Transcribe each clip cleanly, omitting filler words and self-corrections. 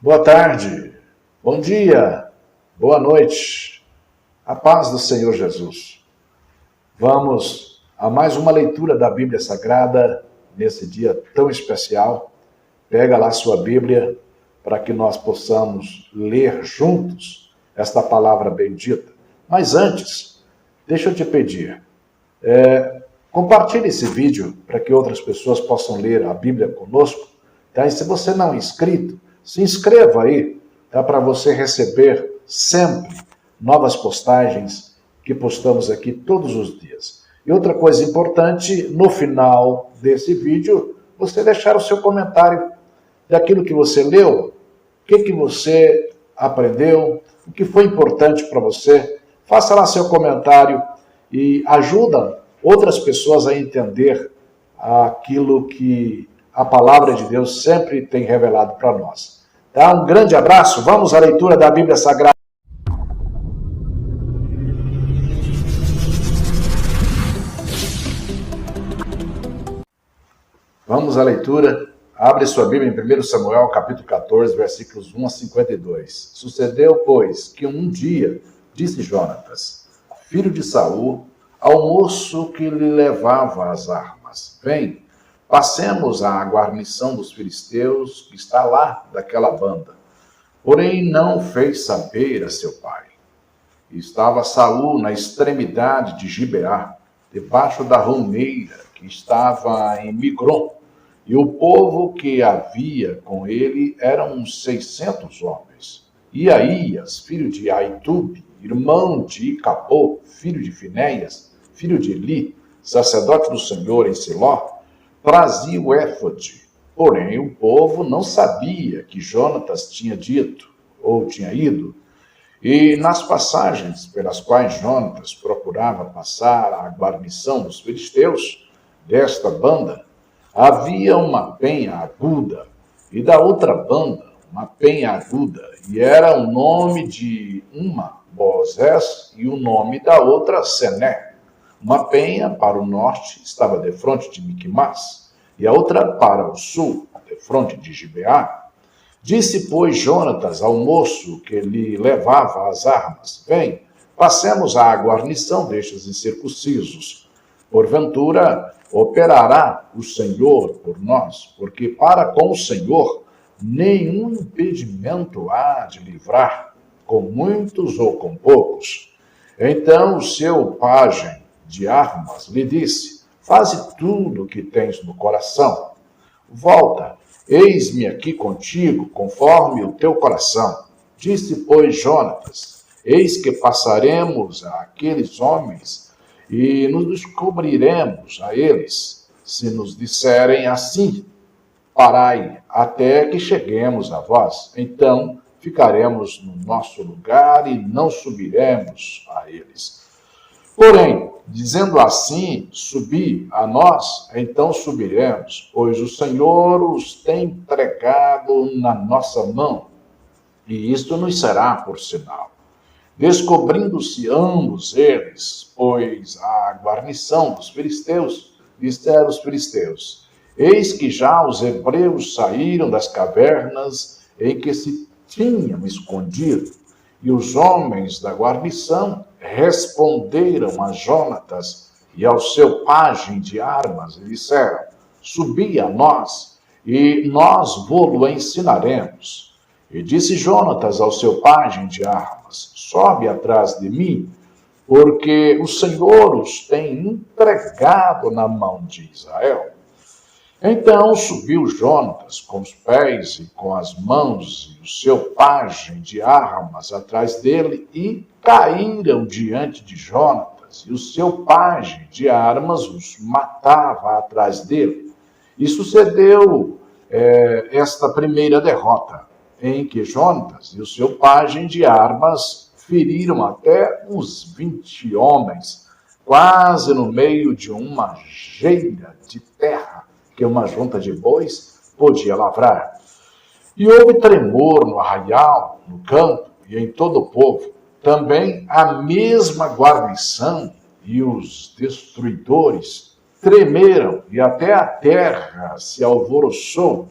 Boa tarde, bom dia, boa noite, a paz do Senhor Jesus. Vamos a mais uma leitura da Bíblia Sagrada nesse dia tão especial. Pega lá sua Bíblia para que nós possamos ler juntos esta palavra bendita. Mas antes, deixa eu te pedir, compartilhe esse vídeo para que outras pessoas possam ler a Bíblia conosco. Tá? E se você não é inscrito, se inscreva aí, tá? Para você receber sempre novas postagens que postamos aqui todos os dias. E outra coisa importante, no final desse vídeo, você deixar o seu comentário daquilo que você leu, o que você aprendeu, o que foi importante para você. Faça lá seu comentário e ajuda outras pessoas a entender aquilo que a palavra de Deus sempre tem revelado para nós. Tá? Um grande abraço, vamos à leitura da Bíblia Sagrada. Vamos à leitura. Abre sua Bíblia em 1 Samuel, capítulo 14, versículos 1 a 52. Sucedeu, pois, que um dia disse Jonatas, filho de Saul, ao moço que lhe levava as armas: Vem, passemos à guarnição dos filisteus que está lá daquela banda. Porém não fez saber a seu pai. Estava Saul na extremidade de Gibeá, debaixo da romeira que estava em Migron, e o povo que havia com ele eram uns 600 homens. E Aías, filho de Aitube, irmão de Icabô, filho de Finéias, filho de Eli, sacerdote do Senhor em Siló, trazia o éfode. Porém, o povo não sabia que Jonatas tinha dito, ou tinha ido. E nas passagens pelas quais Jonatas procurava passar à guarnição dos filisteus, desta banda, havia uma penha aguda, e da outra banda, uma penha aguda, e era o nome de uma Bozés e o nome da outra Sené. Uma penha para o norte estava defronte de Miquimás, e a outra para o sul, defronte de Gibeá. Disse, pois, Jonatas ao moço que lhe levava as armas: Vem, passemos à guarnição destes incircuncisos. Porventura, operará o Senhor por nós, porque para com o Senhor nenhum impedimento há de livrar, com muitos ou com poucos. Então o seu pajem de armas lhe disse: Faze tudo o que tens no coração. Volta, eis-me aqui contigo, conforme o teu coração. Disse, pois, Jonatas: Eis que passaremos àqueles homens e nos descobriremos a eles, se nos disserem assim: Parai, até que cheguemos a vós. Então ficaremos no nosso lugar e não subiremos a eles. Porém, dizendo assim, subi a nós, então subiremos, pois o Senhor os tem entregado na nossa mão, e isto nos será por sinal. Descobrindo-se ambos eles, pois a guarnição dos filisteus, disseram os filisteus: Eis que já os hebreus saíram das cavernas em que se tinham escondido, e os homens da guarnição responderam a Jonatas e ao seu pajem de armas e disseram: Subi a nós, e nós vô-lo ensinaremos. E disse Jonatas ao seu pajem de armas: Sobe atrás de mim, porque o Senhor os tem entregado na mão de Israel. Então subiu Jonatas com os pés e com as mãos, e o seu pajem de armas atrás dele, e caíram diante de Jonatas, e o seu pajem de armas os matava atrás dele. E sucedeu esta primeira derrota, em que Jonatas e o seu pajem de armas feriram até uns 20 homens, quase no meio de uma geira de terra que uma junta de bois podia lavrar. E houve tremor no arraial, no campo e em todo o povo. Também a mesma guarnição e os destruidores tremeram, e até a terra se alvoroçou,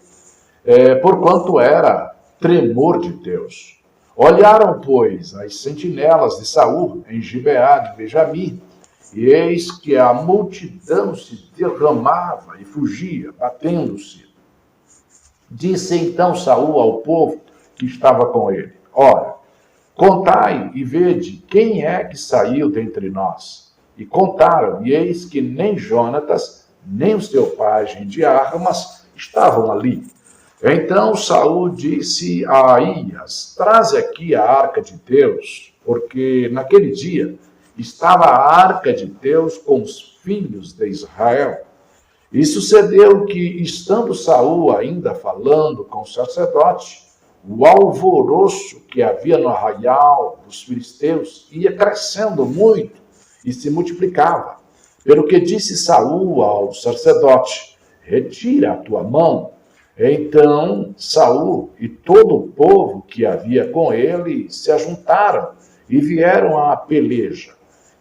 porquanto era tremor de Deus. Olharam, pois, as sentinelas de Saul em Gibeá de Benjamim, e eis que a multidão se derramava e fugia, batendo-se. Disse então Saul ao povo que estava com ele: ora, contai e vede quem é que saiu dentre nós. E contaram, e eis que nem Jonatas, nem o seu pajem de armas estavam ali. Então Saul disse a Aías: traze aqui a arca de Deus, porque naquele dia estava a arca de Deus com os filhos de Israel. E sucedeu que, estando Saul ainda falando com o sacerdote, o alvoroço que havia no arraial dos filisteus ia crescendo muito e se multiplicava. Pelo que disse Saul ao sacerdote: retira a tua mão. Então Saul e todo o povo que havia com ele se ajuntaram e vieram à peleja.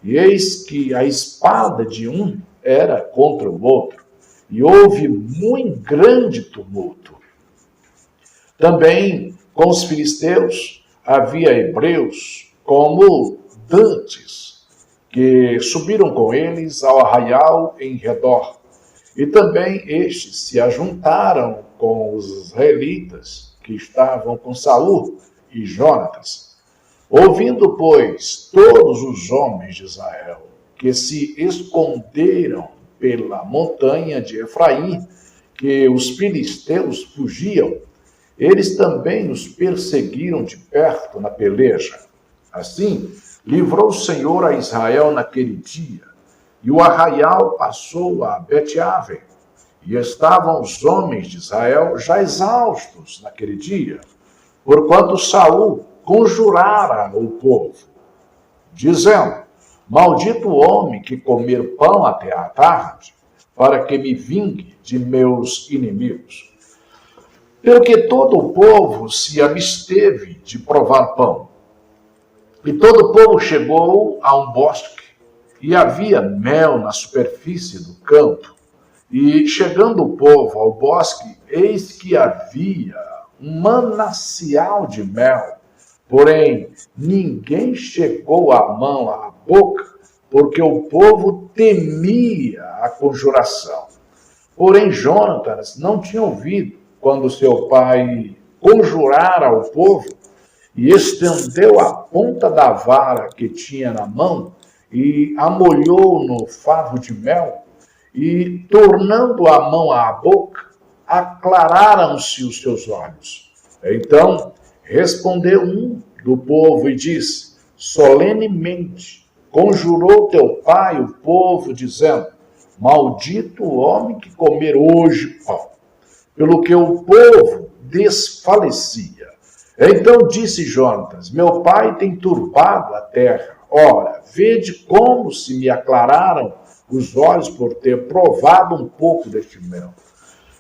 E eis que a espada de um era contra o outro, e houve muito grande tumulto. Também com os filisteus havia hebreus, como dantes, que subiram com eles ao arraial em redor. E também estes se ajuntaram com os israelitas que estavam com Saul e Jonatas. Ouvindo, pois, todos os homens de Israel que se esconderam pela montanha de Efraim, que os filisteus fugiam, eles também os perseguiram de perto na peleja. Assim, livrou o Senhor a Israel naquele dia, e o arraial passou a Bet-Aven, e estavam os homens de Israel já exaustos naquele dia, porquanto Saul conjurara o povo, dizendo: maldito o homem que comer pão até à tarde, para que me vingue de meus inimigos. Pelo que todo o povo se absteve de provar pão. E todo o povo chegou a um bosque, e havia mel na superfície do campo. E chegando o povo ao bosque, eis que havia um manancial de mel. Porém, ninguém chegou a mão à boca, porque o povo temia a conjuração. Porém, Jonatas não tinha ouvido quando seu pai conjurara ao povo, e estendeu a ponta da vara que tinha na mão e a molhou no favo de mel, e, tornando a mão à boca, aclararam-se os seus olhos. Então respondeu um do povo e disse: solenemente conjurou teu pai o povo, dizendo: maldito o homem que comer hoje pão. Pelo que o povo desfalecia. Então disse Jonatas: meu pai tem turbado a terra. Ora, vede como se me aclararam os olhos por ter provado um pouco deste mel.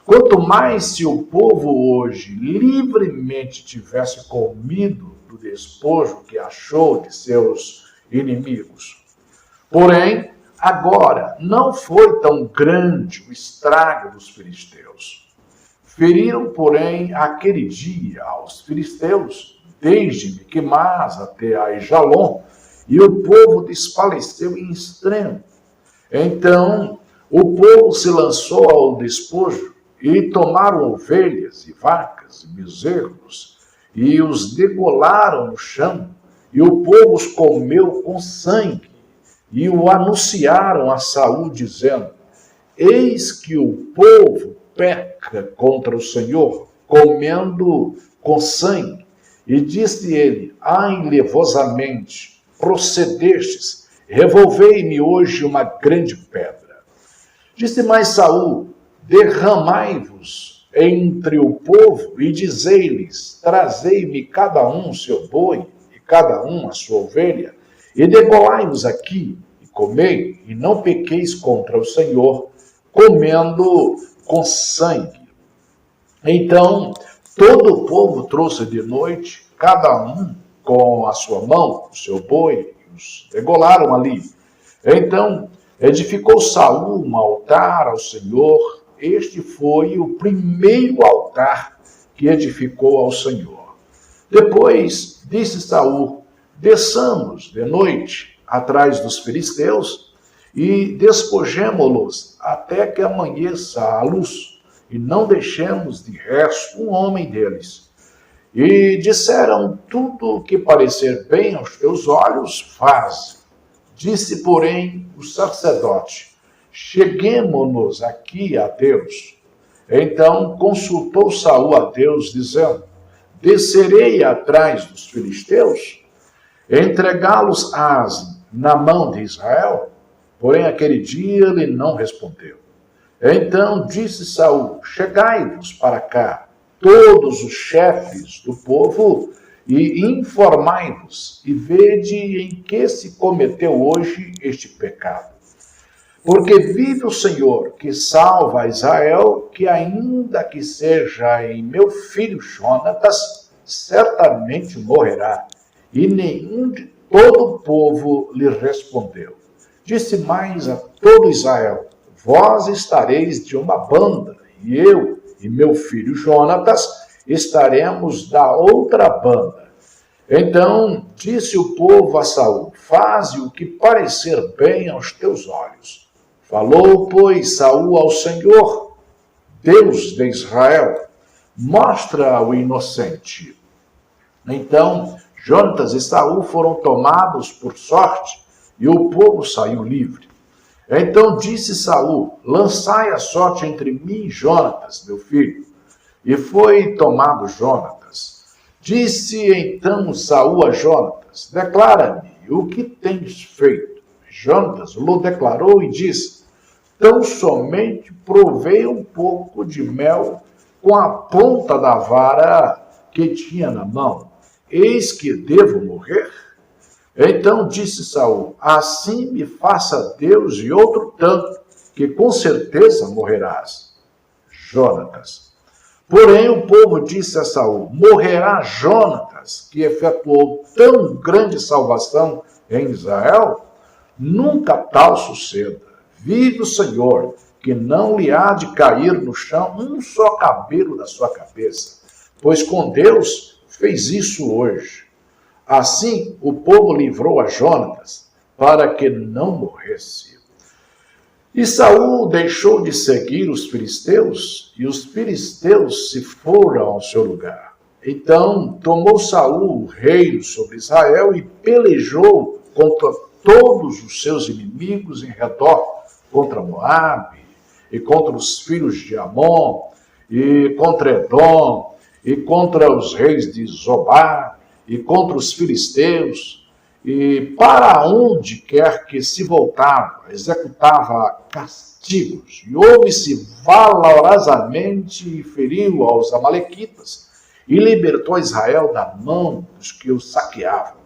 Quanto mais se o povo hoje livremente tivesse comido do despojo que achou de seus inimigos. Porém, agora não foi tão grande o estrago dos filisteus. Feriram, porém, aquele dia aos filisteus, desde Miquimás até Aijalon, e o povo desfaleceu em extremo. Então o povo se lançou ao despojo, e tomaram ovelhas e vacas e bezerros, e os degolaram no chão, e o povo os comeu com sangue, e o anunciaram a Saul, dizendo: eis que o povo peca contra o Senhor, comendo com sangue. E disse ele: ai, levosamente procedestes, revolvei-me hoje uma grande pedra. Disse mais Saul: derramai-vos entre o povo e dizei-lhes: trazei-me cada um o seu boi e cada um a sua ovelha, e degolai-vos aqui e comei, e não pequeis contra o Senhor, comendo com sangue. Então todo o povo trouxe de noite, cada um com a sua mão, o seu boi, e os degolaram ali. Então edificou Saul um altar ao Senhor. Este foi o primeiro altar que edificou ao Senhor. Depois disse Saul: desçamos de noite atrás dos filisteus e despojemo-los até que amanheça a luz, e não deixemos de resto um homem deles. E disseram: tudo o que parecer bem aos teus olhos, faze. Disse, porém, o sacerdote: cheguemo-nos aqui a Deus. Então consultou Saul a Deus, dizendo: descerei atrás dos filisteus, entregá-los-ás na mão de Israel? Porém, aquele dia ele não respondeu. Então disse Saul: chegai-vos para cá, todos os chefes do povo, e informai-vos, e vede em que se cometeu hoje este pecado. Porque vive o Senhor, que salva Israel, que ainda que seja em meu filho Jonatas, certamente morrerá. E nenhum de todo o povo lhe respondeu. Disse mais a todo Israel: vós estareis de uma banda, e eu e meu filho Jonatas estaremos da outra banda. Então disse o povo a Saul: faze o que parecer bem aos teus olhos. Falou, pois, Saul ao Senhor, Deus de Israel: mostra o inocente. Então Jonatas e Saul foram tomados por sorte, e o povo saiu livre. Então disse Saul: lançai a sorte entre mim e Jonatas, meu filho. E foi tomado Jonatas. Disse então Saul a Jonatas: declara-me o que tens feito. Jonatas lhe declarou e disse: tão somente provei um pouco de mel com a ponta da vara que tinha na mão. Eis que devo morrer? Então disse Saul: assim me faça Deus e outro tanto, que com certeza morrerás. Jonatas. Porém o povo disse a Saul: morrerá Jonatas, que efetuou tão grande salvação em Israel? Nunca tal suceda. Vive o Senhor, que não lhe há de cair no chão um só cabelo da sua cabeça, pois com Deus fez isso hoje. Assim o povo livrou a Jonatas, para que não morresse. E Saul deixou de seguir os filisteus, e os filisteus se foram ao seu lugar. Então tomou Saul o reino sobre Israel e pelejou contra todos os seus inimigos em redor, contra Moabe, e contra os filhos de Amon, e contra Edom, e contra os reis de Zobá, e contra os filisteus, e para onde quer que se voltava, executava castigos, e houve-se valorosamente e feriu aos amalequitas, e libertou Israel da mão dos que o saqueavam.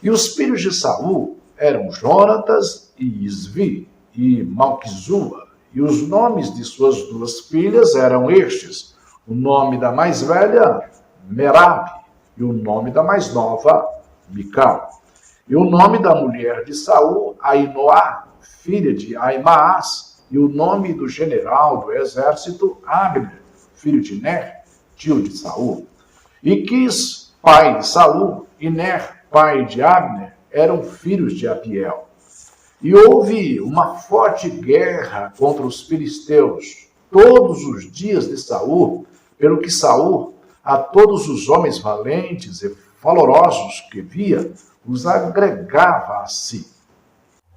E os filhos de Saul eram Jonatas e Isvi, e Malquizua, e os nomes de suas duas filhas eram estes: o nome da mais velha, Merabe, e o nome da mais nova, Mical. E o nome da mulher de Saul, Ainoá, filha de Aimaas, e o nome do general do exército, Abner, filho de Ner, tio de Saul. E Quis, pai de Saul, e Ner, pai de Abner, eram filhos de Abiel. E houve uma forte guerra contra os filisteus todos os dias de Saul, pelo que Saul, a todos os homens valentes e valorosos que via, os agregava a si.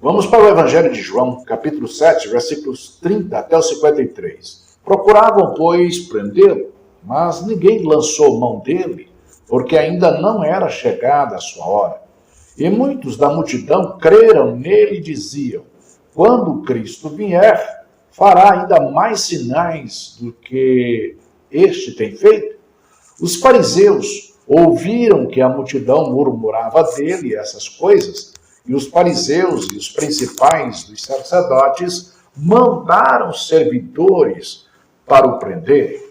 Vamos para o Evangelho de João, capítulo 7, versículos 30 até o 53. Procuravam, pois, prendê-lo, mas ninguém lançou mão dele, porque ainda não era chegada a sua hora. E muitos da multidão creram nele e diziam: quando Cristo vier, fará ainda mais sinais do que este tem feito? Os fariseus ouviram que a multidão murmurava dele essas coisas, e os fariseus e os principais dos sacerdotes mandaram servidores para o prenderem.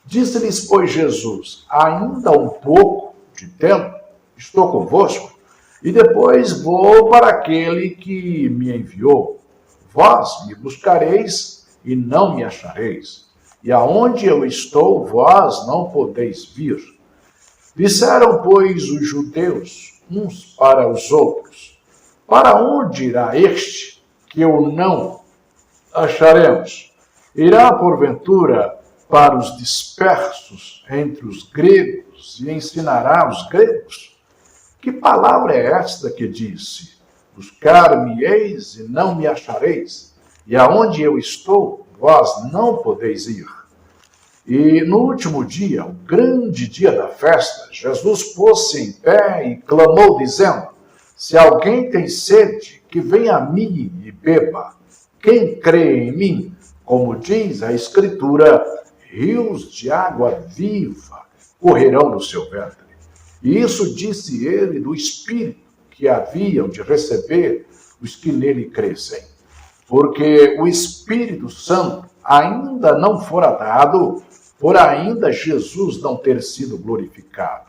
Disse-lhes, pois, Jesus: ainda um pouco de tempo estou convosco, e depois vou para aquele que me enviou. Vós me buscareis e não me achareis, e aonde eu estou, vós não podeis vir. Disseram, pois, os judeus uns para os outros: para onde irá este que o não acharemos? Irá, porventura, para os dispersos entre os gregos e ensinará os gregos? Que palavra é esta que disse: buscar-me-eis e não me achareis, e aonde eu estou, vós não podeis ir? E no último dia, o grande dia da festa, Jesus pôs-se em pé e clamou, dizendo: se alguém tem sede, que venha a mim e beba. Quem crê em mim, como diz a Escritura, rios de água viva correrão no seu ventre. E isso disse ele do Espírito que haviam de receber os que nele crescem. Porque o Espírito Santo ainda não fora dado, por ainda Jesus não ter sido glorificado.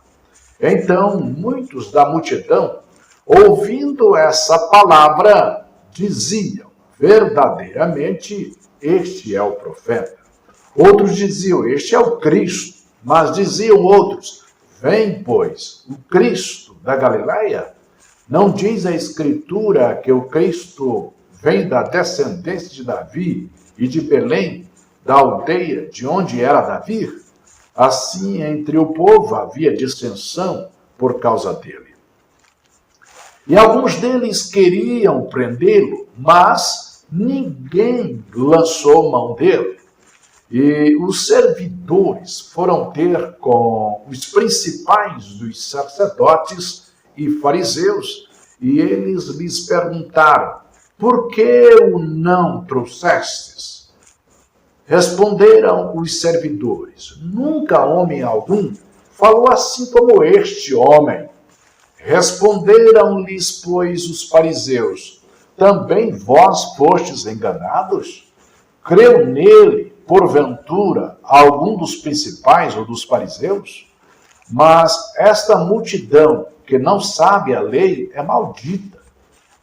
Então, muitos da multidão, ouvindo essa palavra, diziam: verdadeiramente, este é o profeta. Outros diziam: este é o Cristo. Mas diziam outros: vem, pois, o Cristo da Galileia? Não diz a Escritura que o Cristo vem da descendência de Davi e de Belém, da aldeia de onde era Davi? Assim, entre o povo havia dissensão por causa dele. E alguns deles queriam prendê-lo, mas ninguém lançou mão dele. E os servidores foram ter com os principais dos sacerdotes e fariseus, e eles lhes perguntaram: por que o não trouxestes? Responderam os servidores: nunca homem algum falou assim como este homem. Responderam-lhes, pois, os fariseus: também vós fostes enganados? Creu nele, porventura, algum dos principais ou dos fariseus? Mas esta multidão, que não sabe a lei, é maldita.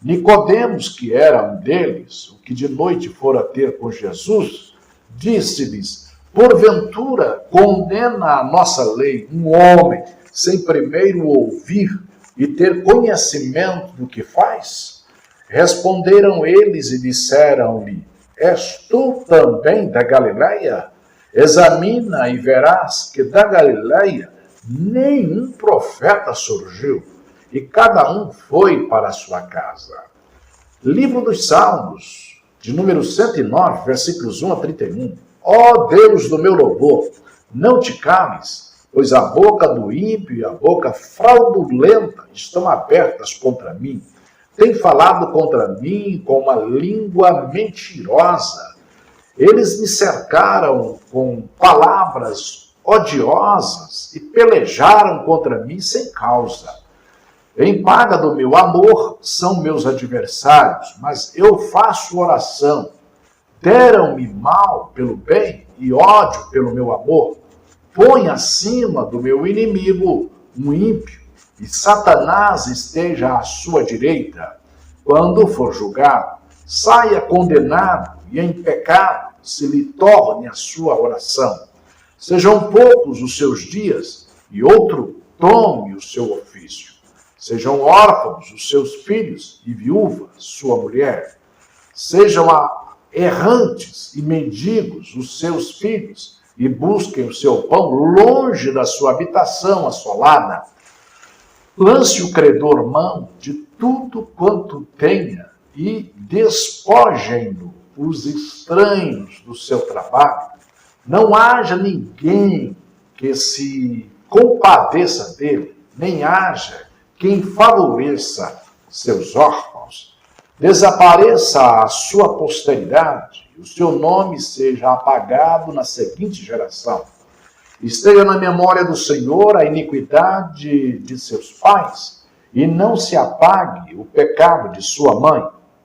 Nicodemos, que era um deles, o que de noite fora ter com Jesus, disse-lhes: porventura condena a nossa lei um homem sem primeiro ouvir e ter conhecimento do que faz? Responderam eles e disseram-lhe: és tu também da Galileia? Examina e verás que da Galileia nenhum profeta surgiu, e cada um foi para a sua casa. Livro dos Salmos, de número 109, versículos 1 a 31. Ó Deus do meu louvor, não te cales, pois a boca do ímpio e a boca fraudulenta estão abertas contra mim. Tem falado contra mim com uma língua mentirosa. Eles me cercaram com palavras odiosas e pelejaram contra mim sem causa. Em paga do meu amor são meus adversários, mas eu faço oração. Deram-me mal pelo bem e ódio pelo meu amor. Põe acima do meu inimigo um ímpio, e Satanás esteja à sua direita. Quando for julgado, saia condenado, e em pecado se lhe torne a sua oração. Sejam poucos os seus dias, e outro tome o seu ofício. Sejam órfãos os seus filhos, e viúva sua mulher. Sejam errantes e mendigos os seus filhos, e busquem o seu pão longe da sua habitação assolada. Lance o credor mão de tudo quanto tenha, e despojem-no os estranhos do seu trabalho. Não haja ninguém que se compadeça dele, nem haja quem favoreça seus órfãos. Desapareça a sua posteridade, e o seu nome seja apagado na seguinte geração. Esteja na memória do Senhor a iniquidade de seus pais, e não se apague o pecado de sua mãe.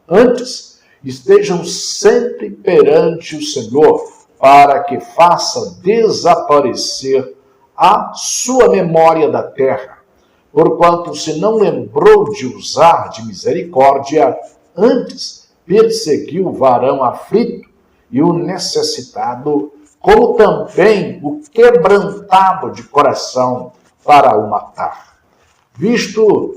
Antes, estejam sempre perante o Senhor, para que faça desaparecer a sua memória da terra. Porquanto se não lembrou de usar de misericórdia, antes perseguiu o varão aflito e o necessitado, como também o quebrantado de coração, para o matar. Visto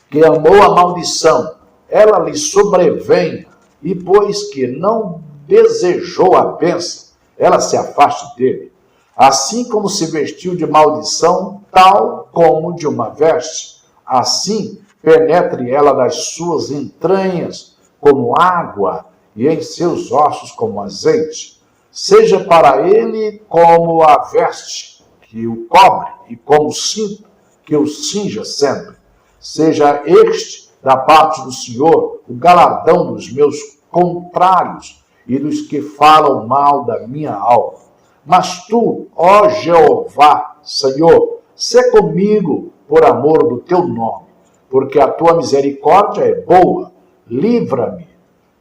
que amou a maldição, ela lhe sobrevenha, e pois que não desejou a bênção, ela se afaste dele. Assim como se vestiu de maldição, tal como de uma veste, assim penetre ela nas suas entranhas como água, e em seus ossos como azeite. Seja para ele como a veste que o cobre, e como o cinto que o cinja sempre. Seja este, da parte do Senhor, o galardão dos meus contrários e dos que falam mal da minha alma. Mas tu, ó Jeová, Senhor, sê comigo por amor do teu nome, porque a tua misericórdia é boa. Livra-me,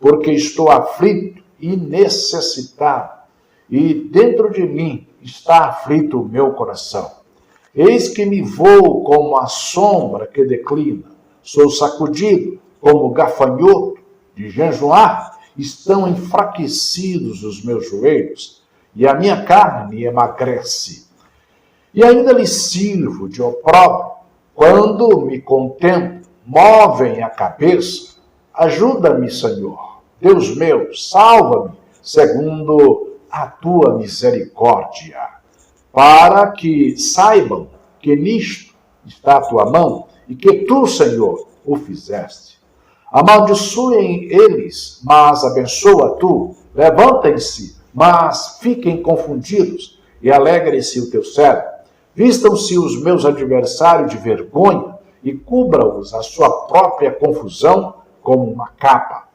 porque estou aflito e necessitado, e dentro de mim está aflito o meu coração. Eis que me vou como a sombra que declina, sou sacudido como gafanhoto de jejuar, estão enfraquecidos os meus joelhos, e a minha carne emagrece. E ainda lhe sirvo de opróbrio, quando me contemplo, movem a cabeça. Ajuda-me, Senhor, Deus meu, salva-me, segundo a tua misericórdia, para que saibam que nisto está a tua mão e que tu, Senhor, o fizeste. Amaldiçoem eles, mas abençoa tu. Levantem-se, mas fiquem confundidos, e alegre-se o teu servo. Vistam-se os meus adversários de vergonha e cubra-os a sua própria confusão como uma capa.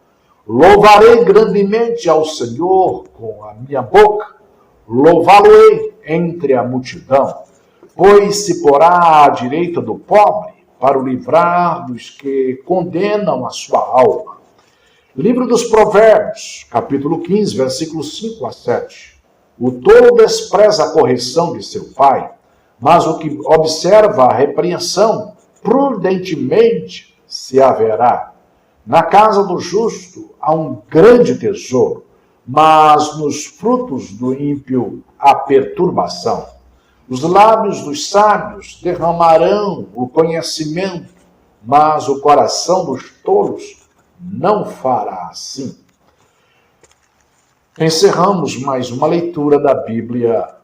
Louvarei grandemente ao Senhor com a minha boca, louvá-lo-ei entre a multidão, pois se porá à direita do pobre para o livrar dos que condenam a sua alma. Livro dos Provérbios, capítulo 15, versículos 5 a 7. O tolo despreza a correção de seu pai, mas o que observa a repreensão prudentemente se haverá. Na casa do justo há um grande tesouro, mas nos frutos do ímpio há perturbação. Os lábios dos sábios derramarão o conhecimento, mas o coração dos tolos não fará assim. Encerramos mais uma leitura da Bíblia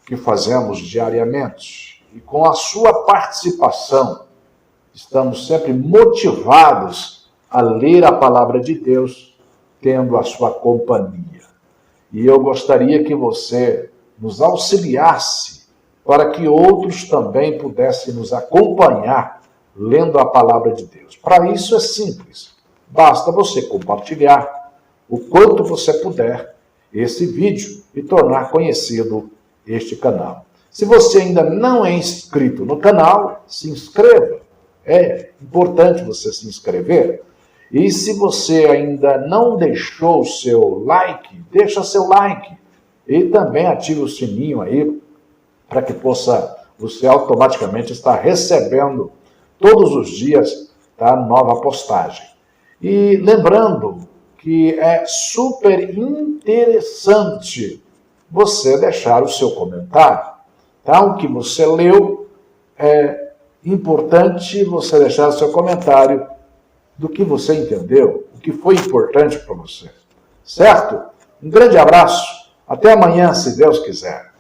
que fazemos diariamente. E com a sua participação, estamos sempre motivados a ler a palavra de Deus, tendo a sua companhia. E eu gostaria que você nos auxiliasse para que outros também pudessem nos acompanhar lendo a palavra de Deus. Para isso é simples. Basta você compartilhar o quanto você puder esse vídeo e tornar conhecido este canal. Se você ainda não é inscrito no canal, se inscreva. É importante você se inscrever. E se você ainda não deixou o seu like, deixa seu like. E também ative o sininho aí, para que possa você automaticamente estar recebendo todos os dias a nova postagem. E lembrando que é super interessante você deixar o seu comentário. Tá? O que você leu, é importante você deixar o seu comentário do que você entendeu, o que foi importante para você. Certo? Um grande abraço. Até amanhã, se Deus quiser.